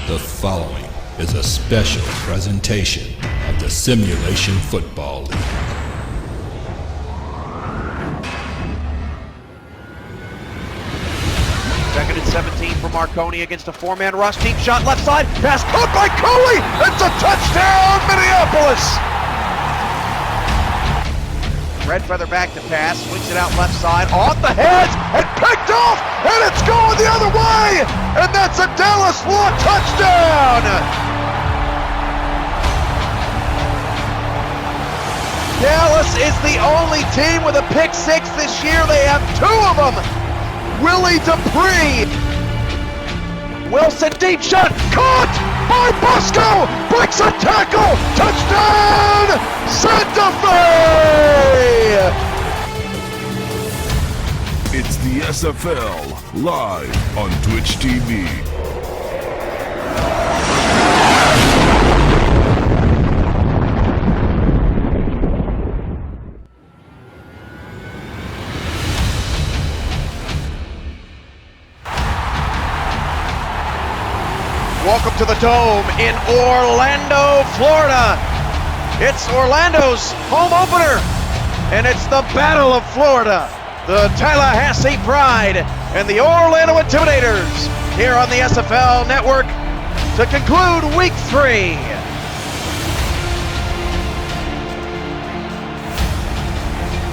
The following is a special presentation of the Simulation Football League. Second and 17 for Marconi against a four-man rush. Deep shot left side. Pass caught by Coley. It's a touchdown, Minneapolis. Red feather back to pass. Swings it out left side. Off the heads and picked off. And it's going the other way. And that's a Dallas Law touchdown. Dallas is the only team with a pick six this year. They have two of them. Willie Dupree. Wilson deep shot. Caught by Bosco. Breaks a tackle. Touchdown Santa Fe. It's the SFL live on Twitch TV. Welcome to the Dome in Orlando, Florida. It's Orlando's home opener, and it's the Battle of Florida. The Tallahassee Pride and the Orlando Intimidators here on the SFL Network to conclude Week 3.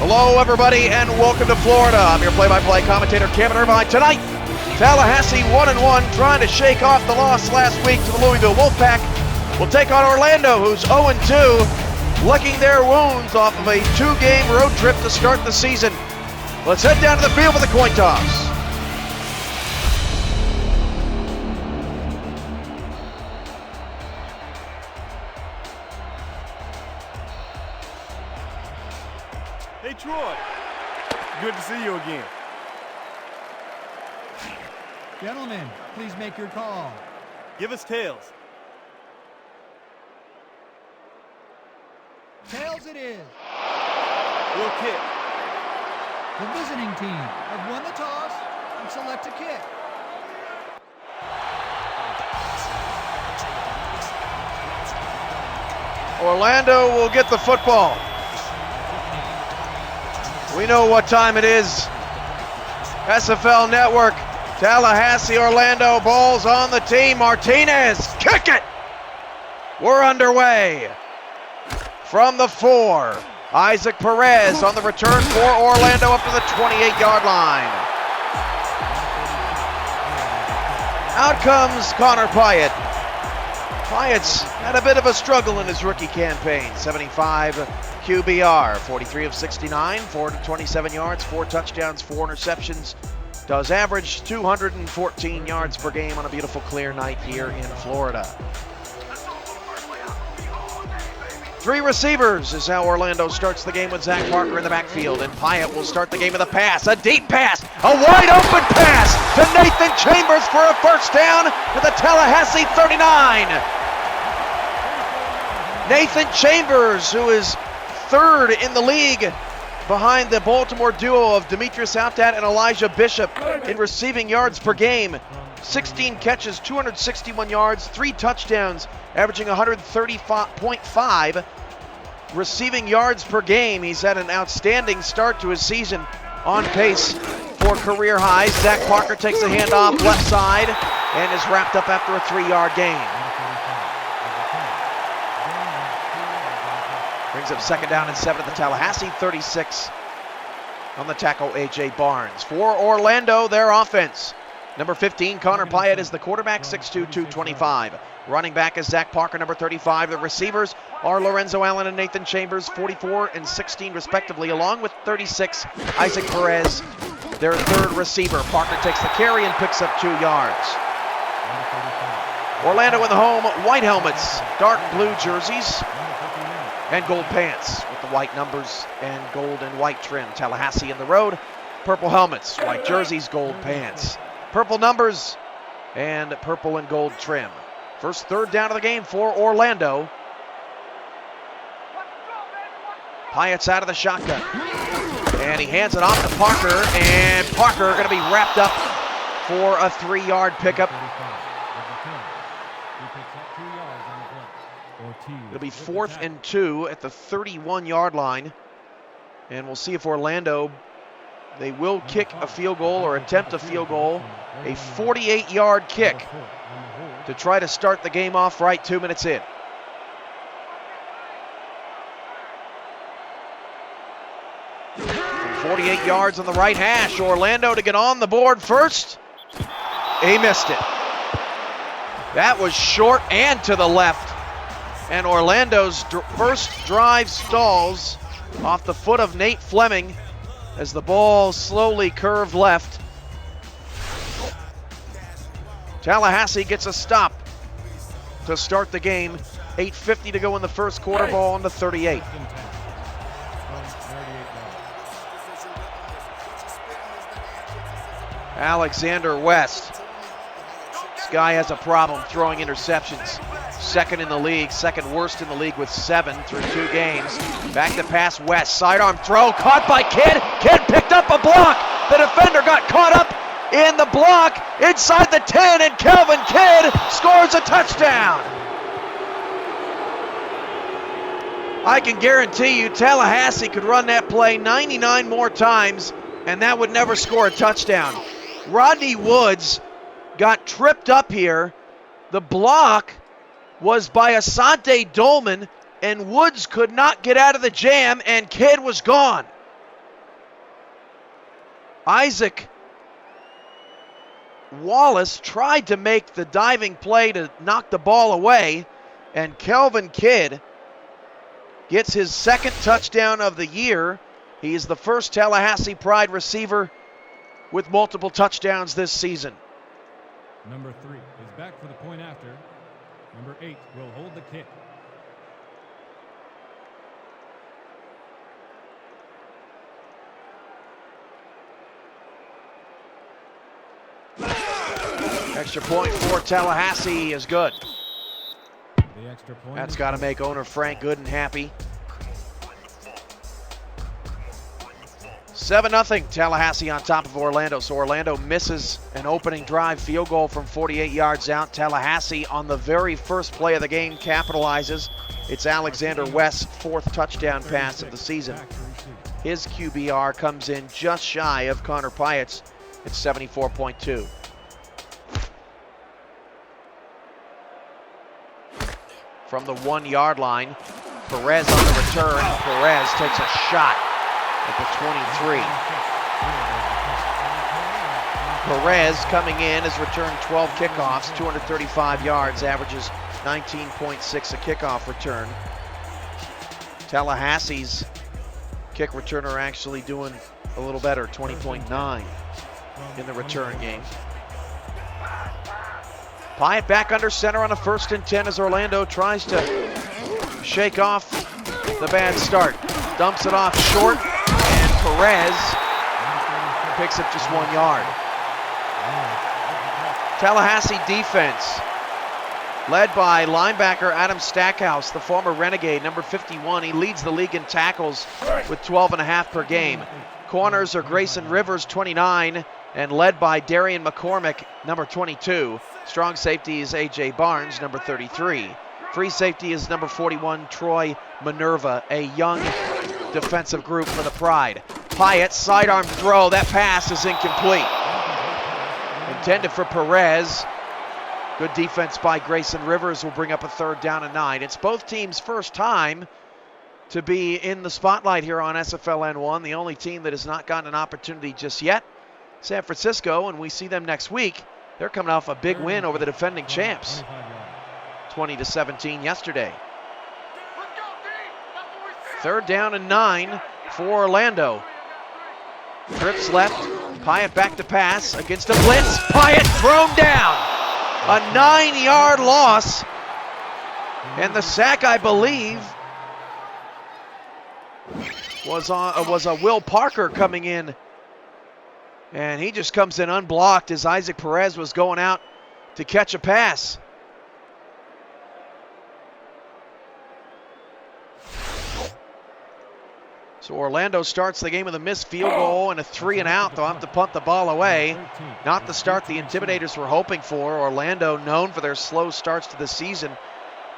Hello, everybody, and welcome to Florida. I'm your play-by-play commentator, Cameron Irvine. Tonight, Tallahassee 1-1, trying to shake off the loss last week to the Louisville Wolfpack. Will take on Orlando, who's 0-2, licking their wounds off of a two-game road trip to start the season. Let's head down to the field for the coin toss. Hey, Troy. Good to see you again. Gentlemen, please make your call. Give us tails. Tails it is. We'll kick. The visiting team have won the toss and select a kick. Orlando will get the football. We know what time it is. SFL Network. Tallahassee, Orlando, balls on the tee. Martinez, kick it! We're underway. From the 4, Isaac Perez on the return for Orlando up to the 28-yard line. Out comes Connor Pyatt. Pyatt's had a bit of a struggle in his rookie campaign. 75 QBR, 43 of 69, 427 yards, 4 touchdowns, 4 interceptions. Does average 214 yards per game on a beautiful clear night here in Florida. 3 receivers is how Orlando starts the game with Zach Parker in the backfield, and Pyatt will start the game with a pass, a deep pass, a wide open pass to Nathan Chambers for a first down to the Tallahassee 39. Nathan Chambers, who is 3rd in the league behind the Baltimore duo of Demetrius Outdat and Elijah Bishop in receiving yards per game. 16 catches, 261 yards, 3 touchdowns, averaging 130.5 receiving yards per game. He's had an outstanding start to his season, on pace for career highs. Zach Parker takes a handoff left side and is wrapped up after a 3-yard gain. Brings up 2nd down and 7 at the Tallahassee 36 on the tackle, A.J. Barnes. For Orlando, their offense. Number 15, Connor Pyatt is the quarterback, 6'2", 225. Running back is Zach Parker, number 35. The receivers are Lorenzo Allen and Nathan Chambers, 44 and 16 respectively, along with 36, Isaac Perez, their 3rd receiver. Parker takes the carry and picks up 2 yards. Orlando in the home, white helmets, dark blue jerseys, and gold pants with the white numbers and gold and white trim. Tallahassee in the road, purple helmets, white jerseys, gold pants. Purple numbers and purple and gold trim. First 3rd down of the game for Orlando. Pyatt's out of the shotgun. And he hands it off to Parker, and Parker going to be wrapped up for a 3-yard pickup. It'll be 4th and 2 at the 31-yard line. And we'll see if Orlando, they will kick a field goal or attempt a field goal. A 48-yard kick to try to start the game off right 2 minutes in. From 48 yards on the right hash, Orlando to get on the board first. He missed it. That was short and to the left. And Orlando's first drive stalls off the foot of Nate Fleming as the ball slowly curved left. Tallahassee gets a stop to start the game. 8:50 to go in the first quarter, ball on the 38. Alexander West. This guy has a problem throwing interceptions. Second in the league, second worst in the league with 7 through 2 games. Back to pass West, sidearm throw, caught by Kidd. Kidd picked up a block. The defender got caught up in the block inside the 10, and Kelvin Kidd scores a touchdown. I can guarantee you Tallahassee could run that play 99 more times, and that would never score a touchdown. Rodney Woods got tripped up here. The block was by Asante Dolman, and Woods could not get out of the jam, and Kidd was gone. Isaac Wallace tried to make the diving play to knock the ball away, and Kelvin Kidd gets his second touchdown of the year. He is the first Tallahassee Pride receiver with multiple touchdowns this season. Number 3 is back for the point after. Number 8 will hold the kick. Extra point for Tallahassee is good. The extra point. That's got to make owner Frank Gooden happy. 7-0 Tallahassee on top of Orlando. So Orlando misses an opening drive field goal from 48 yards out. Tallahassee on the very first play of the game capitalizes. It's Alexander West's 4th touchdown pass of the season. His QBR comes in just shy of Connor Pyatt's at 74.2. From the 1-yard line, Perez on the return. Perez takes a shot at the 23. Perez coming in has returned 12 kickoffs, 235 yards, averages 19.6 a kickoff return. Tallahassee's kick returner actually doing a little better, 20.9 in the return game. Pyatt back under center on a 1st and 10 as Orlando tries to shake off the bad start. Dumps it off short, and Perez picks up just 1 yard. Tallahassee defense, led by linebacker Adam Stackhouse, the former Renegade, number 51. He leads the league in tackles with 12.5 per game. Corners are Grayson Rivers, 29, and led by Darian McCormick, number 22. Strong safety is A.J. Barnes, number 33. Free safety is number 41, Troy Minerva, a young defensive group for the Pride. Pyatt, sidearm throw. That pass is incomplete. Intended for Perez. Good defense by Grayson Rivers will bring up a 3rd down and 9. It's both teams' first time to be in the spotlight here on SFL N1. The only team that has not gotten an opportunity just yet, San Francisco, and we see them next week. They're coming off a big win over the defending champs, 20-17 yesterday. 3rd down and 9 for Orlando. Trips left, Pyatt back to pass against a blitz. Pyatt thrown down. A 9-yard loss. And the sack, I believe, was a Will Parker coming in. And he just comes in unblocked as Isaac Perez was going out to catch a pass. So Orlando starts the game with a missed field goal and a 3 and out. They'll have to punt the ball away. Not the start the Intimidators were hoping for. Orlando known for their slow starts to the season,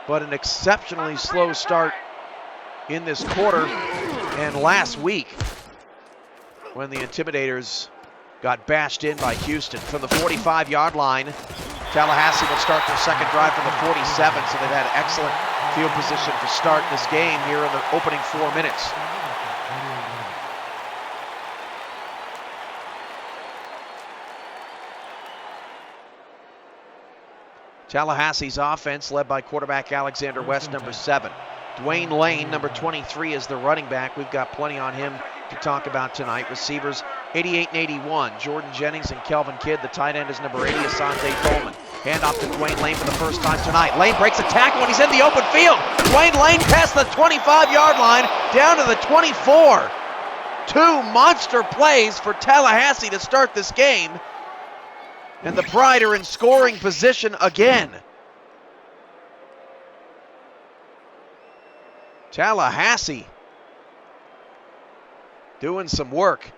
but an exceptionally slow start in this quarter and last week when the Intimidators got bashed in by Houston. From the 45-yard line, Tallahassee will start their second drive from the 47, so they've had excellent field position to start this game here in the opening 4 minutes. Tallahassee's offense led by quarterback Alexander West, number 7. DeWayne Lane, number 23, is the running back. We've got plenty on him to talk about tonight. Receivers 88 and 81, Jordan Jennings and Kelvin Kidd. The tight end is number 80, Asante Coleman. Handoff to DeWayne Lane for the first time tonight. Lane breaks a tackle when he's in the open field. DeWayne Lane past the 25-yard line, down to the 24. 2 monster plays for Tallahassee to start this game. And the Pride are in scoring position again. Tallahassee doing some work.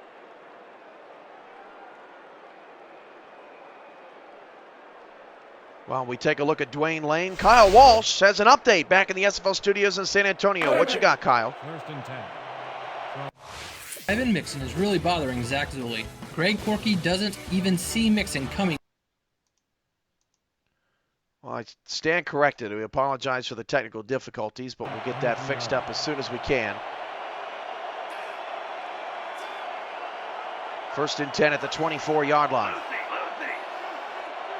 While we take a look at DeWayne Lane, Kyle Walsh has an update back in the SFL studios in San Antonio. What you got, Kyle? First and 10. Evan Mixon is really bothering Zach Zuley. Greg Corky doesn't even see Mixon coming. Well, I stand corrected. We apologize for the technical difficulties, but we'll get that fixed up as soon as we can. First and 10 at the 24-yard line.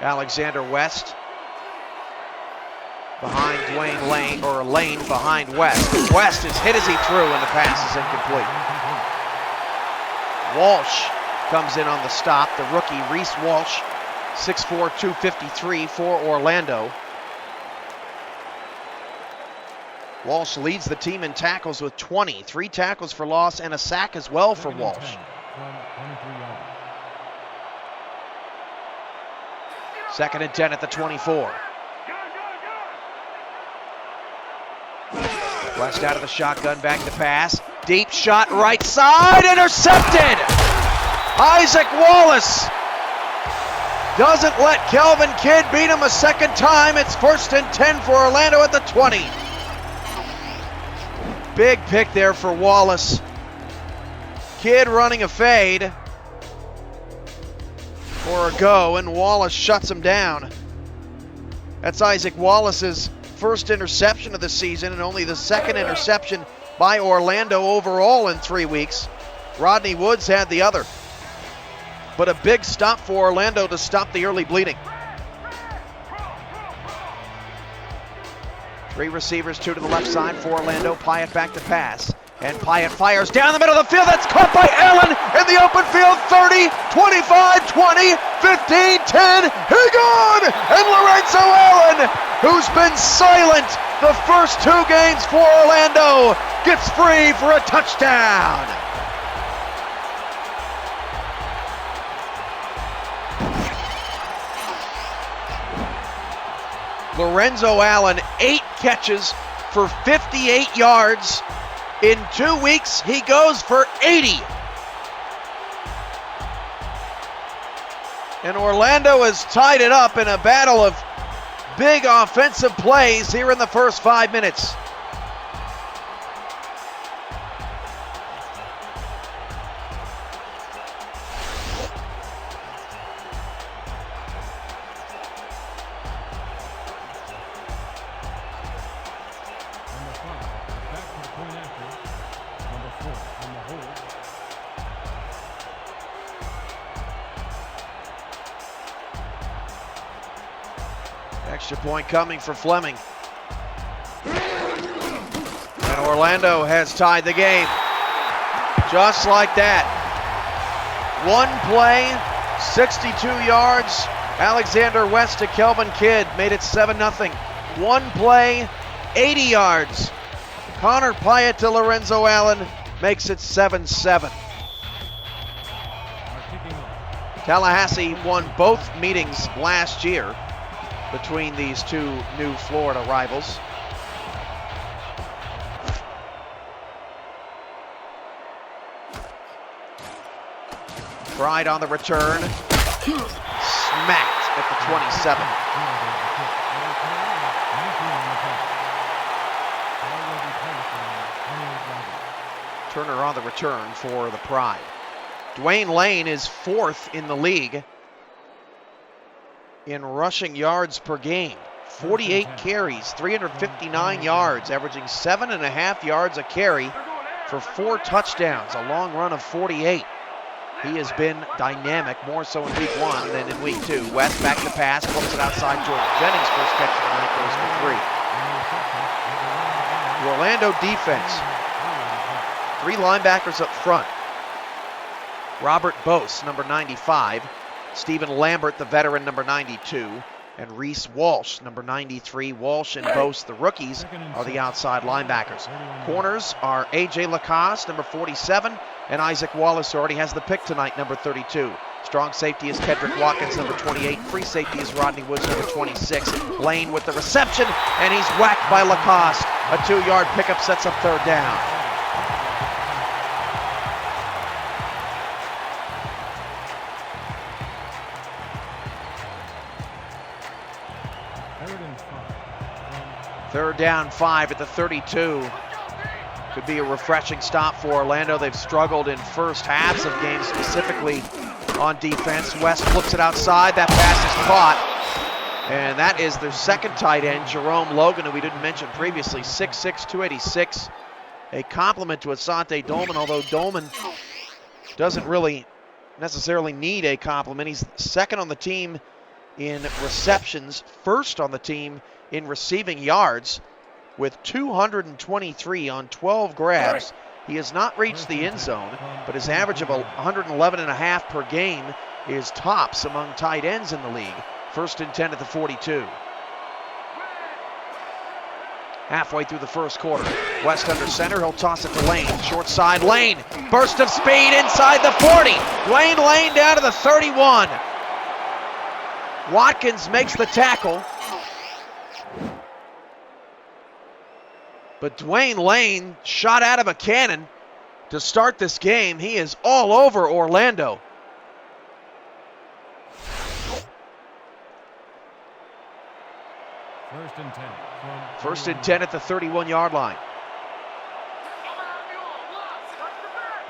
Alexander West behind DeWayne Lane, or Lane behind West. West is hit as he threw, and the pass is incomplete. Walsh comes in on the stop. The rookie Reese Walsh, 6'4", 253 for Orlando. Walsh leads the team in tackles with 20. 3 tackles for loss and a sack as well for Walsh. Second and 10 at the 24. West out of the shotgun, back to pass. Deep shot right side, intercepted! Isaac Wallace doesn't let Kelvin Kidd beat him a second time. It's first and 10 for Orlando at the 20. Big pick there for Wallace. Kidd running a fade for a go, and Wallace shuts him down. That's Isaac Wallace's first interception of the season and only the second interception by Orlando overall in 3 weeks. Rodney Woods had the other. But a big stop for Orlando to stop the early bleeding. 3 receivers, 2 to the left side for Orlando. Pyatt back to pass. And Pyatt fires down the middle of the field. That's caught by Allen in the open field. 30, 25, 20, 15, 10. He gone! And Lorenzo Allen, who's been silent the first 2 games for Orlando, gets free for a touchdown. Lorenzo Allen, 8 catches for 58 yards. In 2 weeks, he goes for 80. And Orlando has tied it up in a battle of big offensive plays here in the first 5 minutes. Extra point coming for Fleming. And Orlando has tied the game. Just like that. 1 play, 62 yards. Alexander West to Kelvin Kidd made it 7-0. 1 play, 80 yards. Connor Pyatt to Lorenzo Allen makes it 7-7. Tallahassee won both meetings last year between these 2 new Florida rivals. Pride on the return. Smacked at the 27. Turner on the return for the Pride. DeWayne Lane is 4th in the league in rushing yards per game. 48 carries, 359 yards, averaging 7.5 yards a carry for 4 touchdowns, a long run of 48. He has been dynamic, more so in week 1 than in week 2. West back to pass, flips it outside Jordan Jennings. First catch of the night goes for 3. The Orlando defense, 3 linebackers up front. Robert Bose, number 95. Stephen Lambert, the veteran, number 92. And Reese Walsh, number 93. Walsh and Bose, the rookies, are the outside linebackers. Corners are A.J. Lacoste, number 47, and Isaac Wallace, who already has the pick tonight, number 32. Strong safety is Kedrick Watkins, number 28. Free safety is Rodney Woods, number 26. Lane with the reception, and he's whacked by Lacoste. A 2-yard pickup sets up 3rd down. Third down 5 at the 32. Could be a refreshing stop for Orlando. They've struggled in first halves of games, specifically on defense. West flips it outside. That pass is caught. And that is their second tight end, Jerome Logan, who we didn't mention previously, 6'6", 286. A compliment to Asante Dolman, although Dolman doesn't really necessarily need a compliment. He's second on the team in receptions, first on the team in receiving yards with 223 on 12 grabs. He has not reached the end zone, but his average of 111.5 per game is tops among tight ends in the league. 1st and 10 at the 42. Halfway through the first quarter. West under center, he'll toss it to Lane. Short side, Lane. Burst of speed inside the 40. DeWayne Lane down to the 31. Watkins makes the tackle. But DeWayne Lane shot out of a cannon to start this game. He is all over Orlando. First and 10 at the 31-yard line.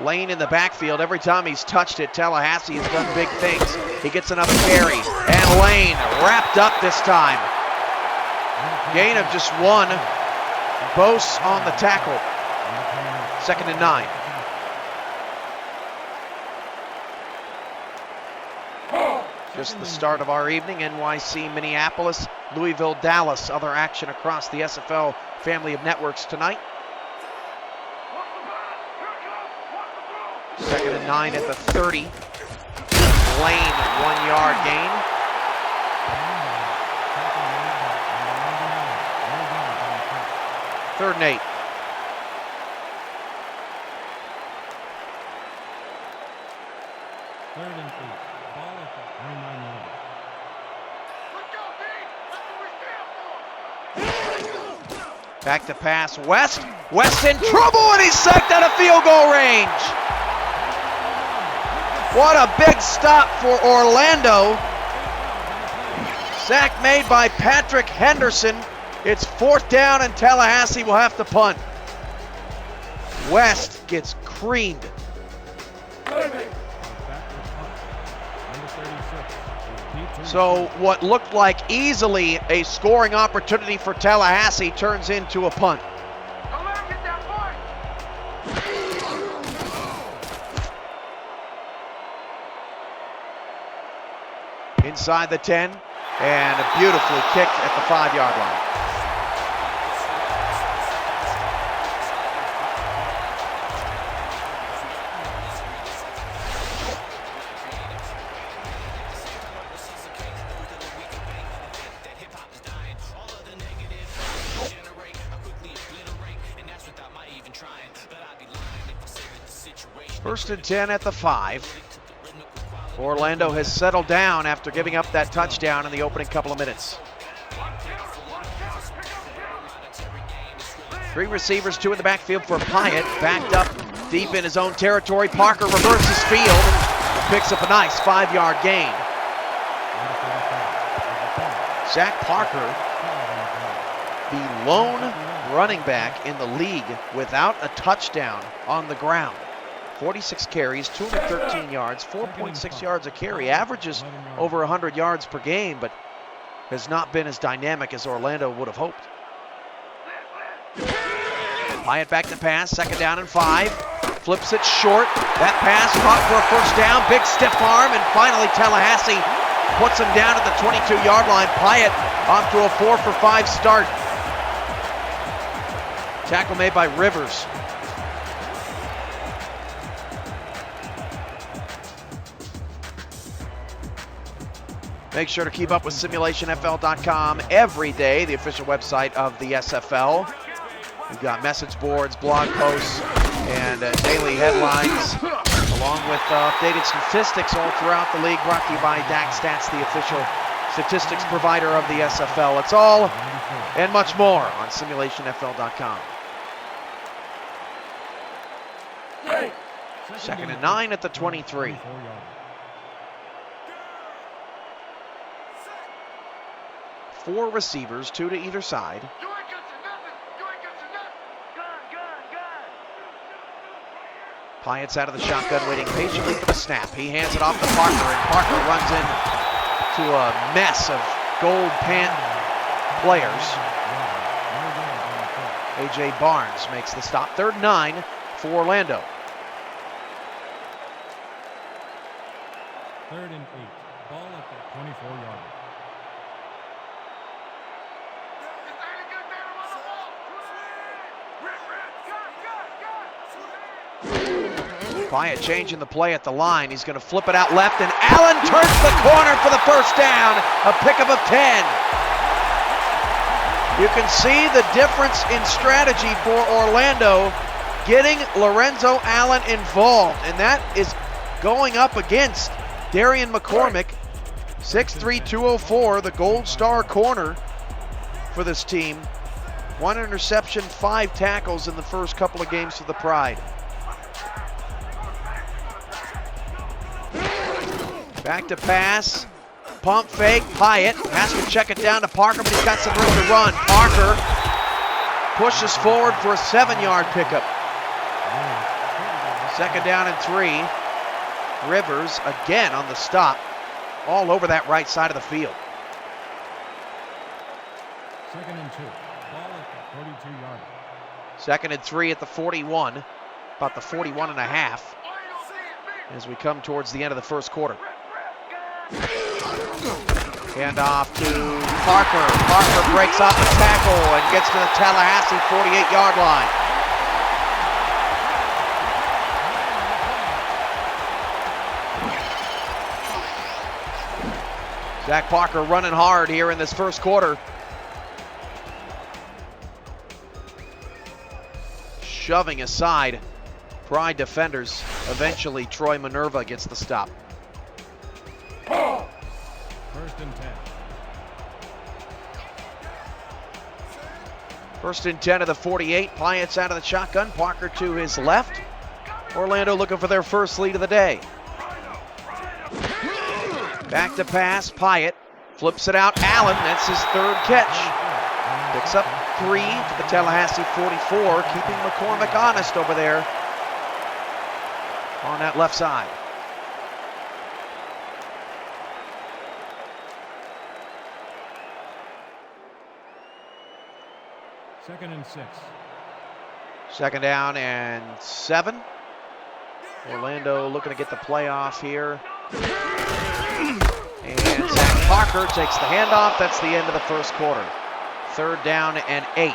Lane in the backfield. Every time he's touched it, Tallahassee has done big things. He gets enough carry. And Lane wrapped up this time. Gain of just 1. Bose on the tackle. 2nd and 9. Just the start of our evening. NYC, Minneapolis, Louisville, Dallas. Other action across the SFL family of networks tonight. 2nd and 9 at the 30. Lane, 1-yard gain. Third and 8. Third and 8. Ball at the 29-yard. Back to pass. West. West in trouble, and he's sacked out of field goal range. What a big stop for Orlando. Sack made by Patrick Henderson. It's 4th down, and Tallahassee will have to punt. West gets creamed. So what looked like easily a scoring opportunity for Tallahassee turns into a punt. Inside the 10, and beautifully kicked at the 5-yard line. First and 10 at the 5. Orlando has settled down after giving up that touchdown in the opening couple of minutes. 3 receivers, 2 in the backfield for Pyatt. Backed up deep in his own territory. Parker reverses field. picks up a nice 5-yard gain. Zach Parker, the lone running back in the league without a touchdown on the ground. 46 carries, 213 yards, 4.6 yards a carry. Averages over 100 yards per game, but has not been as dynamic as Orlando would have hoped. Hyatt back to pass, 2nd down and 5. Flips it short. That pass caught for a 1st down. Big stiff arm, and finally Tallahassee puts him down at the 22-yard line. Hyatt off to a 4-for-5 start. Tackle made by Rivers. Make sure to keep up with SimulationFL.com every day, the official website of the SFL. We've got message boards, blog posts, and daily headlines, along with updated statistics all throughout the league, brought to you by DaxStats, the official statistics provider of the SFL. It's all and much more on SimulationFL.com. 2nd and 9 at the 23. Four receivers, 2 to either side. Hyatt's out of the shotgun, waiting patiently for the snap. He hands it off to Parker, and Parker runs into a mess of gold pant players. A.J. Barnes makes the stop. 3rd and 9 for Orlando. 3rd and 8. Ball at the 24-yard. Hyatt changing the play at the line. He's going to flip it out left, and Allen turns the corner for the 1st down. A pickup of 10. You can see the difference in strategy for Orlando, getting Lorenzo Allen involved, and that is going up against Darian McCormick, 6'3", 204, the gold star corner for this team. 1 interception, 5 tackles in the first couple of games for the Pride. Back to pass, pump fake, Hyatt has to check it down to Parker, but he's got some room to run. Parker pushes forward for a 7-yard pickup. 2nd down and 3. Rivers again on the stop, all over that right side of the field. 2nd and 2. Ball at the 42-yard. 2nd and 3 at the 41, about the 41 and a half, as we come towards the end of the first quarter. Hand off to Parker. Parker breaks off the tackle and gets to the Tallahassee 48-yard line. Zach Parker running hard here in this first quarter. Shoving aside Pride defenders. Eventually Troy Minerva gets the stop. 1st and 10. 1st and 10 of the 48. Hyatt's out of the shotgun. Parker to his left. Orlando looking for their first lead of the day. Back to pass. Hyatt flips it out. Allen, that's his 3rd catch. Picks up 3 to the Tallahassee 44, keeping McCormick honest over there on that left side. Second and 6. 2nd down and 7. Orlando looking to get the playoff here. And Zach Parker takes the handoff. That's the end of the first quarter. 3rd down and 8.